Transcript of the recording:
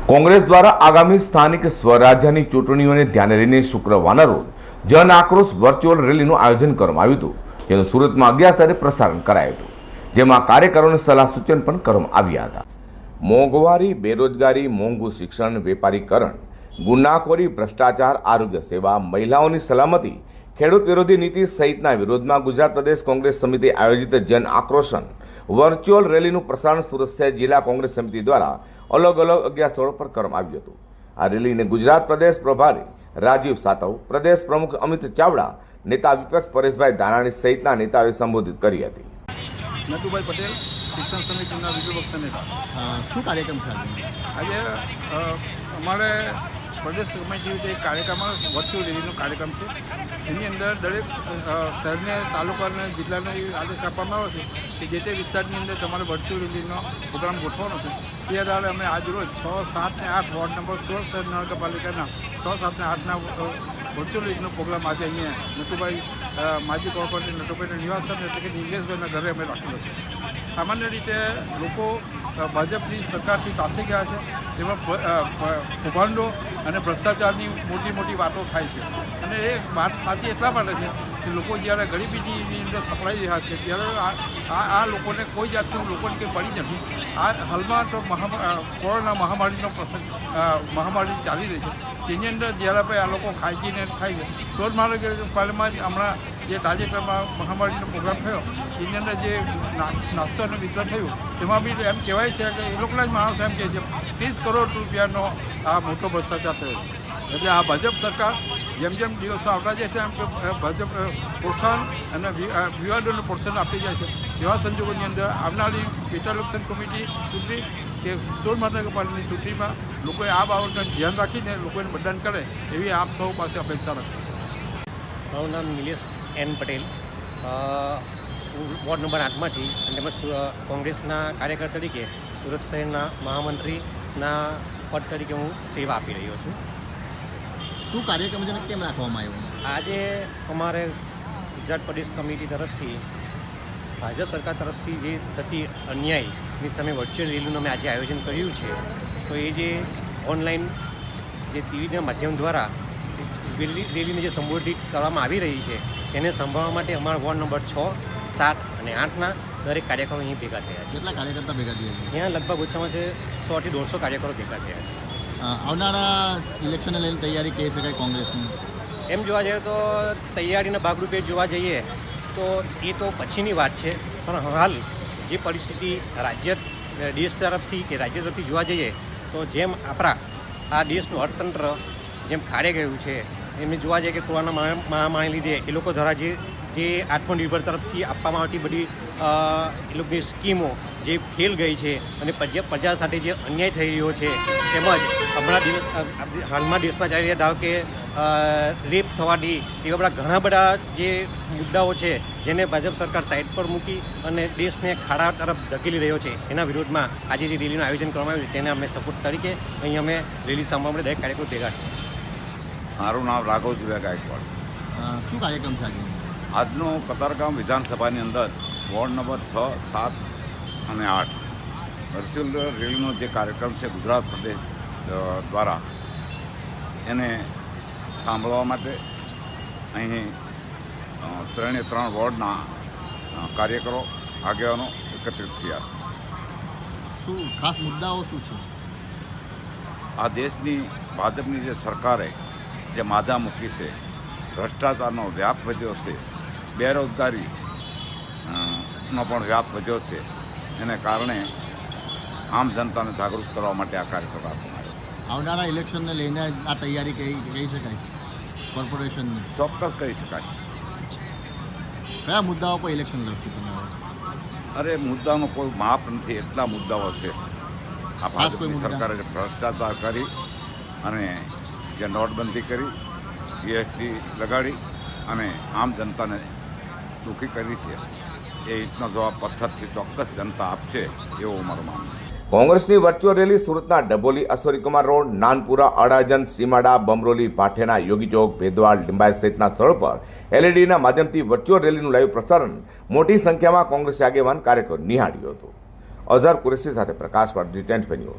કોંગ્રેસ દ્વારા આગામી સ્થાનિક સ્વરાજ્યની ચૂંટણીઓને ધ્યાને લઈને શુક્રવારના રોજ જન આક્રોશ વર્ચ્યુઅલ રેલીનું આયોજન કરવામાં આવ્યું હતું, જેનું સુરતમાં 11 તારીખે પ્રસારણ કરાયું હતું, જેમાં કાર્યકરોને સલાહ સૂચન પણ કરવામાં આવ્યા હતા. મોંઘવારી, બેરોજગારી, મોંઘું શિક્ષણ, વેપારીકરણ, ગુનાખોરી, ભ્રષ્ટાચાર, આરોગ્ય સેવા, મહિલાઓની સલામતી, ખેડૂત વિરોધી નીતિ સહિતના વિરોધમાં ગુજરાત પ્રદેશ કોંગ્રેસ સમિતિ આયોજિત જન આક્રોશન વર્ચ્યુઅલ રેલીનું પ્રસારણ સુરત શહેર જિલ્લા કોંગ્રેસ સમિતિ દ્વારા અલગ અલગ 11 સ્થળો પર કરવામાં આવ્યું હતું. આ રેલીને ગુજરાત પ્રદેશ પ્રભારી રાજીવ સાતવ, પ્રદેશ પ્રમુખ અમિત ચાવડા, નેતા વિપક્ષ પરેશભાઈ ધાનાણી સહિતના નેતાઓએ સંબોધિત કરી હતી. નટુભાઈ પટેલ, શિક્ષણ સમિતિના વિરોધપક્ષ નેતા. શું કાર્યક્રમ છે આજે અમારે પ્રદેશ કમિટી જે કાર્યક્રમ વર્ચ્યુઅલ રેલીનો કાર્યક્રમ છે, એની અંદર દરેક શહેરને, તાલુકાને, જિલ્લાને આદેશ આપવામાં આવ્યો છે કે જે તે વિસ્તારની અંદર તમારે વર્ચ્યુઅલ રેલીનો પ્રોગ્રામ ગોઠવવાનો છે. તે આધારે અમે આજ રોજ 6, 7 અને 8 વોર્ડ નંબર 16 શહેર નગરપાલિકાના 6, 7 અને 8ના વર્ચ્યુઅલ રેલીનો પ્રોગ્રામ આજે અહીંયા નટુભાઈ માજી કોર્પોરેટર નટુભાઈના નિવાસસ્થાન એટલે કે નિલેશભાઈના ઘરે અમે રાખેલો છે. સામાન્ય રીતે લોકો ભાજપની સરકારથી તાસી ગયા છે, તેમાં કૌભાંડો અને ભ્રષ્ટાચારની મોટી મોટી વાતો થાય છે. અને એ વાત સાચી એટલા માટે છે કે લોકો જ્યારે ગરીબીની અંદર સપડાઈ રહ્યા છે ત્યારે આ લોકોને કોઈ જાતનું લોકોને કંઈ પડી નથી. આ હાલમાં તો કોરોના મહામારી ચાલી રહી છે, તેની અંદર જ્યારે ભાઈ આ લોકો ખાઈ ખાઈ ગયા તો જ મહાનગરપાલિકામાં જ હમણાં જે તાજેતરમાં મહામારીનો પ્રોગ્રામ થયો એની અંદર જે નાસ્તો અને વિતરણ થયું તેમાં બી એમ કહેવાય છે કે એ લોકોના જ માણસો એમ કહે છે 30 કરોડ રૂપિયાનો આ મોટો ભ્રષ્ટાચાર થયો. એટલે આ ભાજપ સરકાર જેમ જેમ દિવસો આવતા જાય તેમ ભાજપ પ્રોત્સાહન અને વિવાદોને પ્રોત્સાહન આપી જાય છે. એવા સંજોગોની અંદર આવનારી પેટા ઇલેક્શન કમિટી ચૂંટણી કે સોળ મહાનગરપાલિકાની ચૂંટણીમાં લોકોએ આ બાબતને ધ્યાન રાખીને લોકોને મતદાન કરે એવી આપ સૌ પાસે અપેક્ષા રાખીએ. મારું નામ Nilesh N Patel, ward number 8માંથી અને તેમજ કોંગ્રેસના કાર્યકર તરીકે સુરત શહેરના મહામંત્રીના પદ તરીકે હું સેવા આપી રહ્યો છું. શું કાર્યક્રમ છે કેમ રાખવામાં આવ્યો? આજે અમારે ગુજરાત પ્રદેશ કમિટી તરફથી ભાજપ સરકાર તરફથી જે થતી અન્યાયની સામે વર્ચ્યુઅલ રેલીનું અમે આજે આયોજન કર્યું છે. તો એ જે ઓનલાઈન જે ટીવીના માધ્યમ દ્વારા રેલીને જે સંબોધિત કરવામાં આવી રહી છે તેને સંભાળવા માટે અમારા વોર્ડ નંબર 6, 7 અને 8ના દરેક કાર્યકરો અહીં ભેગા થયા છે. કેટલા કાર્યકર્તા ભેગા થયા છે? ત્યાં લગભગ ઓછામાં છે 100 થી 150 કાર્યકરો ભેગા થયા છે. આવનારા ઇલેક્શનને લઈને તૈયારી કહી શકાય કોંગ્રેસની? એમ જોવા જઈએ તો તૈયારીના ભાગરૂપે જોવા જઈએ તો એ તો પછીની વાત છે, પણ હાલ જે પરિસ્થિતિ દેશ તરફથી કે રાજ્ય તરફથી જોવા જઈએ તો જેમ આપણા આ દેશનું અર્થતંત્ર જેમ ખાડે ગયું છે, એમને જોવા જઈએ કે કોરોના મહામારીને લીધે એ લોકો દ્વારા જે આત્મનિર્ભર તરફથી આપવામાં આવતી બધી એ લોકોની સ્કીમો જે ફેલ ગઈ છે અને પ્રજા સાથે જે અન્યાય થઈ રહ્યો છે, તેમજ હાલમાં દેશમાં ચાલી રહ્યા ધારો કે રેપ થવાથી એવા બધા ઘણા બધા જે મુદ્દાઓ છે જેને ભાજપ સરકાર સાઈડ પર મૂકી અને દેશને ખાડા તરફ ધકેલી રહ્યો છે, એના વિરોધમાં આજે જે રેલીનું આયોજન કરવામાં આવ્યું તેને અમે સપોર્ટ તરીકે અહીં અમે રેલી સાંભળવા દરેક કાર્યક્રમો ભેગા છે. મારું નામ રાઘવજી ગાયકવાડ. શું કાર્યક્રમ છે આજે? આજનો કતારગામ વિધાનસભાની અંદર વોર્ડ નંબર 6, 7 અને 8 વર્ચ્યુઅલ રેલીનો જે કાર્યક્રમ છે ગુજરાત પ્રદેશ દ્વારા, એને સાંભળવા માટે અહીં 3 વોર્ડના કાર્યકરો, આગેવાનો એકત્રિત થયા. શું ખાસ મુદ્દાઓ શું છે? આ દેશની ભાજપની જે સરકારે જે માધા મૂકી છે, ભ્રષ્ટાચારનો વ્યાપ વધ્યો છે, બેરોજગારી નો પણ વ્યાપ વધ્યો છે, એને કારણે આમ જનતાને જાગૃત કરવા માટે આ કાર્યક્રમ રાખવામાં આવ્યો. આવનારા ઇલેક્શનને લઈને આ તૈયારી કહી શકાય કોર્પોરેશનની? ચોક્કસ કહી શકાય. કયા મુદ્દાઓ પર ઇલેક્શન લડશે તમે? અરે મુદ્દાનો કોઈ માપ નથી, એટલા મુદ્દાઓ છે. આ ભાજપની સરકારે ભ્રષ્ટાચાર કરી અને જે નોટબંધી કરી, જીએસટી લગાડી અને આમ જનતાને દુઃખી કરી છે, એ રીતનો જવાબ પથ્થરથી ચોક્કસ જનતા આપશે એવું અમારું માનવું છે. કોંગ્રેસની વર્ચ્યુઅલ રેલી સુરતના ડભોલી, અશ્વરીકુમાર રોડ, નાનપુરા, અડાજણ, સીમાડા, બમરોલી, ભાઠેના, યોગી ચોક, ભેદવાડ, લિંબાયત સહિતના સ્થળો પર એલઈડીના માધ્યમથી વર્ચ્યુઅલ રેલીનું લાઈવ પ્રસારણ મોટી સંખ્યામાં કોંગ્રેસ આગેવાન કાર્યકરો નિહાળ્યું હતું. અઝહર કુરેશી સાથે પ્રકાશ પાટીલ, ટાઈમ્સ ન્યૂઝ.